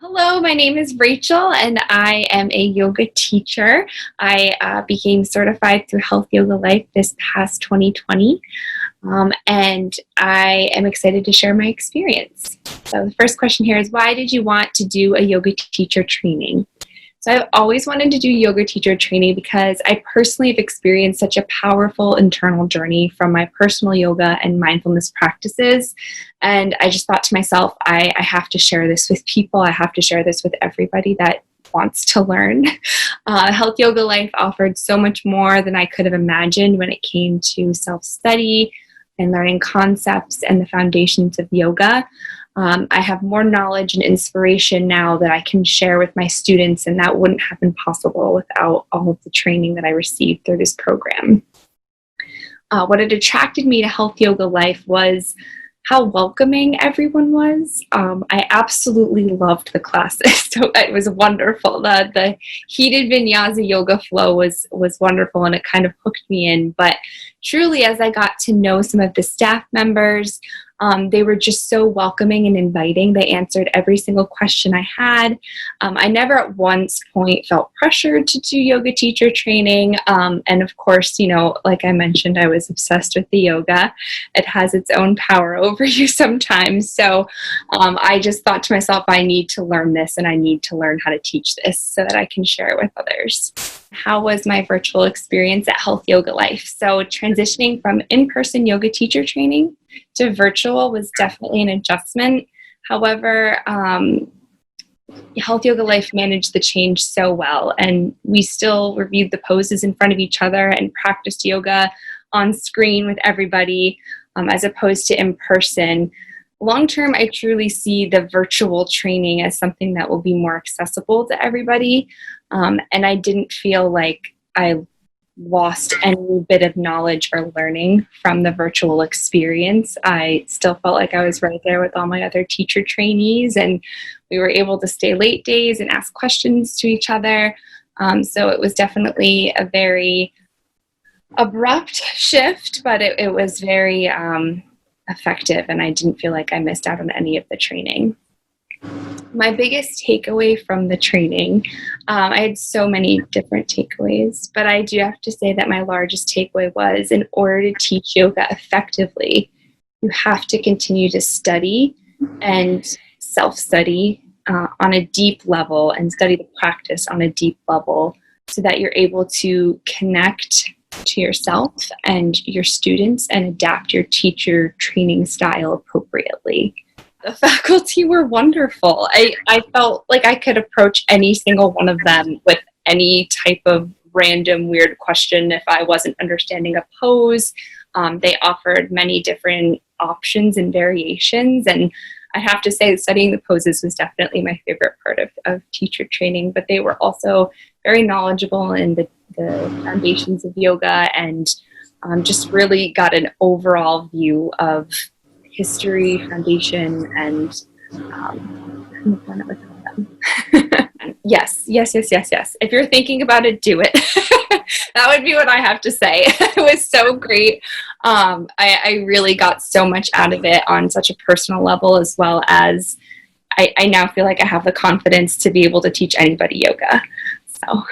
Hello, my name is Rachel, and I am a yoga teacher. I became certified through Health Yoga Life this past 2020, and I am excited to share my experience. So the first question here is, why did you want to do a yoga teacher training? So I've always wanted to do yoga teacher training because I personally have experienced such a powerful internal journey from my personal yoga and mindfulness practices. And I just thought to myself, I have to share this with people. I have to share this with everybody that wants to learn. Health Yoga Life offered so much more than I could have imagined when it came to self-study and learning concepts and the foundations of yoga. I have more knowledge and inspiration now that I can share with my students, and that wouldn't have been possible without all of the training that I received through this program. What had attracted me to Health Yoga Life was how welcoming everyone was. I absolutely loved the classes, so it was wonderful. The heated vinyasa yoga flow was wonderful, and it kind of hooked me in. But truly, as I got to know some of the staff members, they were just so welcoming and inviting. They answered every single question I had. I never at one point felt pressured to do yoga teacher training. And of course, like I mentioned, I was obsessed with the yoga. It has its own power over you sometimes. So I just thought to myself, I need to learn this, and I need to learn how to teach this so that I can share it with others. How was my virtual experience at Health Yoga Life? So transitioning from in-person yoga teacher training to virtual was definitely an adjustment. However, Health Yoga Life managed the change so well, and we still reviewed the poses in front of each other and practiced yoga on screen with everybody, as opposed to in person. Long term, I truly see the virtual training as something that will be more accessible to everybody, and I didn't feel like I lost any bit of knowledge or learning from the virtual experience. I still felt like I was right there with all my other teacher trainees, and we were able to stay late days and ask questions to each other. So it was definitely a very abrupt shift, but it was very effective, and I didn't feel like I missed out on any of the training. My biggest takeaway from the training, I had so many different takeaways, but I do have to say that my largest takeaway was, in order to teach yoga effectively, you have to continue to study and self-study on a deep level, and study the practice on a deep level, so that you're able to connect to yourself and your students and adapt your teacher training style appropriately. The faculty were wonderful. I felt like I could approach any single one of them with any type of random weird question if I wasn't understanding a pose. They offered many different options and variations, and I have to say studying the poses was definitely my favorite part of teacher training, but they were also very knowledgeable in the foundations of yoga, and just really got an overall view of history, foundation, and yes. If you're thinking about it, do it. That would be what I have to say. It was so great. I really got so much out of it on such a personal level, as well as I now feel like I have the confidence to be able to teach anybody yoga. So